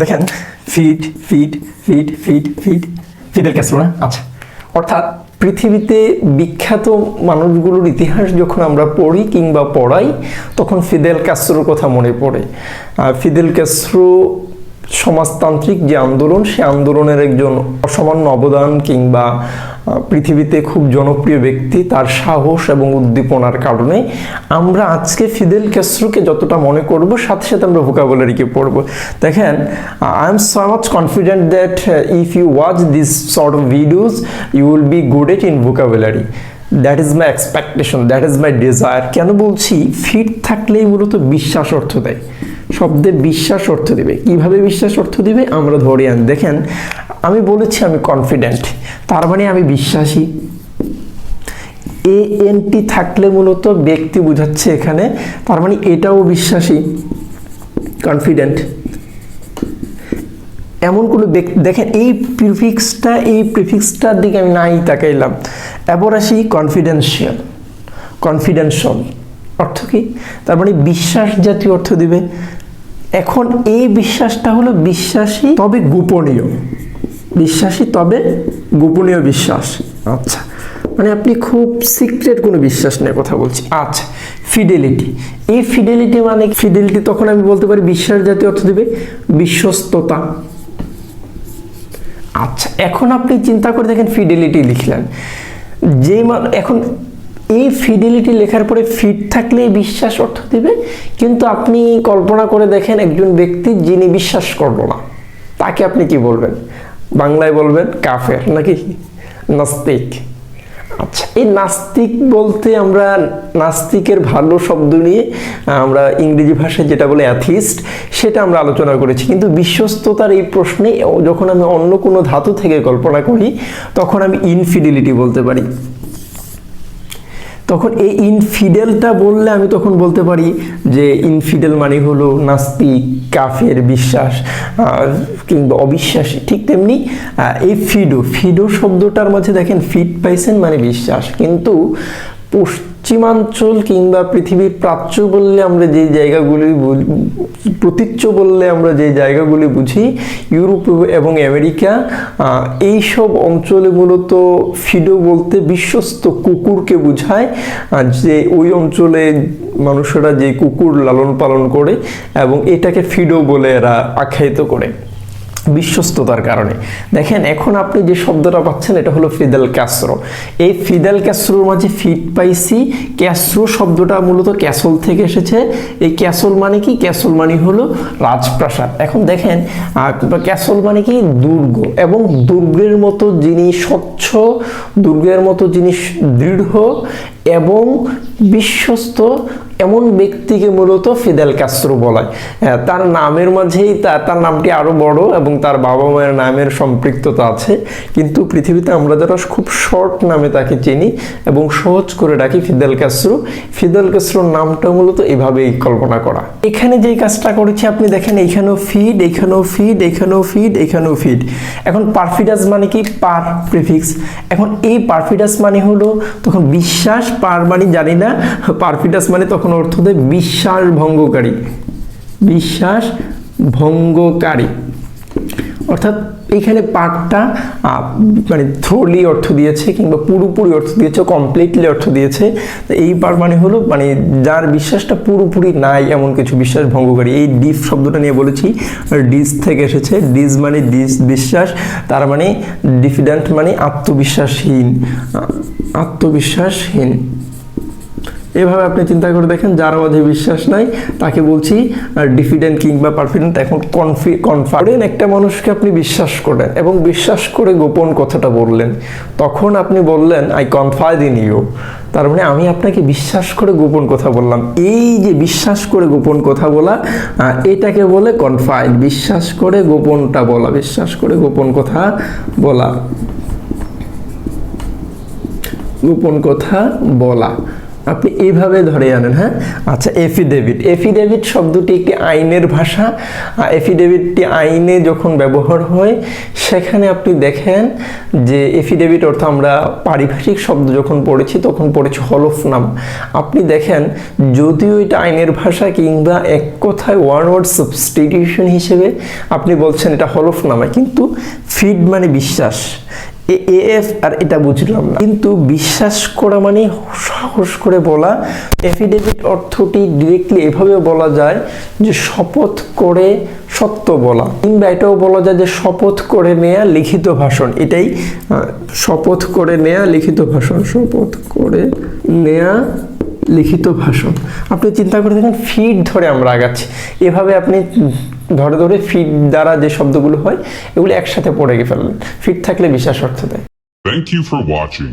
দেখেন feed feed feed feed feed fiddle Castro না? আচ্ছা, অর্থাৎ পৃথিবীতে বিখ্যাত মানুষগুলোর ইতিহাস যখন আমরা পড়ি কিংবা পড়াই তখন ফিদেল ক্যাস্ট্রোর কথা মনে পড়ে। ফিদেল ক্যাস্ট্রো সমাজতান্ত্রিক যে আন্দোলন, সে আন্দোলনের একজন অসামান্য অবদান কিংবা পৃথিবীতে খুব জনপ্রিয় ব্যক্তি, তার সাহস এবং উদ্দীপনার কারণে আমরা আজকে ফিদেল ক্যাস্ট্রোকে যতটা মনে করব সাথে সাথে আমরা ভোকাবুলারিকে পড়ব। দেখেন, I am so much confident that if you watch this sort of videos you will be good at in vocabulary. That is my expectation, that is my desire. কেন বলছি? ফিট থাকলেই মূলত বিশ্বাস অর্থ দেয়, শব্দে বিশ্বাস অর্থ দিবে। কিভাবে বিশ্বাস অর্থ দিবে আমরা ধরে আনি। দেখেন, আমি বলেছি আমি কনফিডেন্ট, তার মানে আমি বিশ্বাসী। এএনটি থাকলে মূলত ব্যক্তি বোঝাচ্ছে এখানে, তার মানে এটাও বিশ্বাসী, কনফিডেন্ট। এমন কোনো ব্যক্তি, দেখেন এই প্রিফিক্সটার দিকে আমি নাই তাকাইলাম। এবার আসি কনফিডেন্সিয়াল। কনফিডেন্সিয়াল অর্থ কি? তার মানে বিশ্বাস জাতীয় অর্থ দিবে। এখন এই বিশ্বাসটা হলো বিশ্বাসী তবে গোপনীয়, বিশ্বাসী তবে গোপনীয় বিশ্বাস। আচ্ছা, মানে আপনি খুব সিক্রেট কোনো বিশ্বাস নিয়ে কথা বলছি। আচ্ছা, ফিডেলিটি। এই ফিডেলিটি মানে ফিডেলিটি তখন আমি বলতে পারি বিশ্বাস জাতীয় অর্থ দিবে, বিশ্বস্ততা। আচ্ছা, এখন আপনি চিন্তা করে দেখেন ফিডেলিটি লিখলেন, এখন এই ফিডেলিটি লেখার পরে ফিট থাকলে বিশ্বাস অর্থ দিবে, কিন্তু আপনি কল্পনা করে দেখেন একজন ব্যক্তি যিনি বিশ্বাস করলো না, তাকে আপনি কি বলবেন? বাংলায় বলবেন কাফের নাকি নাস্তিক। আচ্ছা, এই নাস্তিক বলতে আমরা নাস্তিকের ভালো শব্দ নিয়ে আমরা ইংরেজি ভাষায় যেটা বলে অ্যাথিস্ট, সেটা আমরা আলোচনা করেছি। কিন্তু বিশ্বস্ততার এই প্রশ্নে যখন আমি অন্য কোনো ধাতু থেকে কল্পনা করি তখন আমি ইনফিডেলিটি বলতে পারি। তখন এই ইনফিডেলটা বললে আমি তখন বলতে পারি যে ইনফিডেল মানে হলো নাস্তিক, কাফের, বিশ্বাস কিংবা অবিশ্বাসী। ঠিক তেমনি এই ফিডো শব্দটার মাঝে দেখেন ফিট পাইছেন মানে বিশ্বাস। কিন্তু পশ্চিমাঞ্চল কিংবা পৃথিবীর প্রাচ্য বললে আমরা যে জায়গাগুলি, প্রতীচ্য বললে আমরা যে জায়গাগুলি বুঝি, ইউরোপ এবং আমেরিকা, এইসব অঞ্চলে মূলত ফিডো বলতে বিশ্বস্ত কুকুরকে বোঝায়, যে ওই অঞ্চলে মানুষেরা যে কুকুর লালন পালন করে এবং এটাকে ফিডো বলে এরা আখ্যায়িত করে বিশ্বস্ততার কারণে। দেখেন, এখন আপনি যে শব্দটা পাচ্ছেন এটা হলো ফিদেল ক্যাস্ট্রো। এই ফিদেল ক্যাস্ট্রোর মাঝে ফিট পাইছি। ক্যাস্ট্রো শব্দটা মূলত ক্যাসল থেকে এসেছে। এই ক্যাসল মানে কি? ক্যাসল মানে হলো রাজপ্রাসাদ। এখন দেখেন, ক্যাসল মানে কি? দুর্গ, এবং দুর্গের মতো জিনিস স্বচ্ছ, দুর্গের মতো জিনিস দৃঢ় এবং বিশ্বস্ত এমন ব্যক্তিকে মূলত ফিদেল ক্যাস্ট্রো বলায়। তার নামের মাঝেই তার নামটি আরো বড় এবং তার বাবা মায়ের নামের সম্পৃক্ততা আছে, কিন্তু পৃথিবীতে আমরা যারা খুব শর্ট নামে তাকে চিনি এবং সহজ করে ডাকি ফিদেল ক্যাস্ট্রো। ফিদেল ক্যাস্ট্রোর নামটা মূলত এভাবেই কল্পনা করা। এখানে যেই কাজটা করেছি আপনি দেখেন, এইখানেও ফিড, এখানেও ফিড, এখানেও ফিড, এখানেও ফিড। এখন পারফিডাস মানে কি? পার প্রিফিক্স। এখন এই পারফিডাস মানে হলো তখন বিশ্বাস, পার মানে জানি না, পারফিডাস মানে তখন অর্থ দেয় বিশ্বাস ভঙ্গকারী, বিশ্বাস ভঙ্গকারী। অর্থাৎ এইখানে পার্টটা মানে থ্রোলি অর্থ দিয়েছে কিংবা পুরোপুরি অর্থ দিয়েছে, কমপ্লিটলি অর্থ দিয়েছে। এই পার মানে হলো মানে যার বিশ্বাসটা পুরোপুরি নাই এমন কিছু, বিশ্বাস ভঙ্গকারী। এই ডিস শব্দটা নিয়ে বলেছি, ডিস থেকে এসেছে। ডিস মানে বিশ্বাস, তার মানে ডিফিডেন্ট মানে আত্মবিশ্বাসহীন, আত্মবিশ্বাসহীন। এভাবে আপনি চিন্তা করে দেখেন, যার মাঝে বিশ্বাস নাই তাকে বলছি ডিফিডেন্ট কিংবা পারফিডেন্ট। এখন কনফিডেন্ট একটা মানুষকে আপনি বিশ্বাস করেন এবং বিশ্বাস করে গোপন কথাটা বললেন, তখন আপনি বললেন আই কনফাইড ইন ইউ, তার মানে আমি আপনাকে বিশ্বাস করে গোপন কথা বললাম। এই যে বিশ্বাস করে গোপন কথা বলা, এটাকে বলে কনফাইড। বিশ্বাস করে গোপনটা বলা, বিশ্বাস করে গোপন কথা বলা, গোপন কথা বলা। আপনি এইভাবে ধরে আনেন। হ্যাঁ, আচ্ছা, এফিডেভিট। এফিডেভিট শব্দটি একটি আইনের ভাষা। এফিডেভিটটি আইনে যখন ব্যবহার হয় সেখানে আপনি দেখেন যে এফিডেভিট অর্থ আমরা পারিভাষিক শব্দ যখন পড়েছি তখন পড়েছি হলফনামা। আপনি দেখেন যদিও এটা আইনের ভাষা কিংবা এক কথায় ওয়ান ওয়ার্ড সাবস্টিটিউশন হিসেবে আপনি বলছেন এটা হলফনামা, কিন্তু ফিড মানে বিশ্বাস, এএফ আর এটা বুঝলাম না, কিন্তু বিশ্বাস করা মানে সাহস করে বলা। এফিডেভিট অর্থটি ডিরেক্টলি এভাবে বলা যায় যে শপথ করে সত্য বলা, কিংবা এটাও বলা যায় যে শপথ করে নেয়া লিখিত ভাষণ। এটাই শপথ করে নেয়া লিখিত ভাষণ, শপথ করে নেয়া লিখিত ভাষণ। আপনি চিন্তা করে দেখেন ফিড ধরে আমরা আগাচ্ছি, এভাবে আপনি ধরে ধরে ফিড দ্বারা যে শব্দগুলো হয় এগুলো একসাথে পড়ে ফেললেন। ফিড থাকলে বিশ্বাস অর্থ দেয়। Thank you for watching.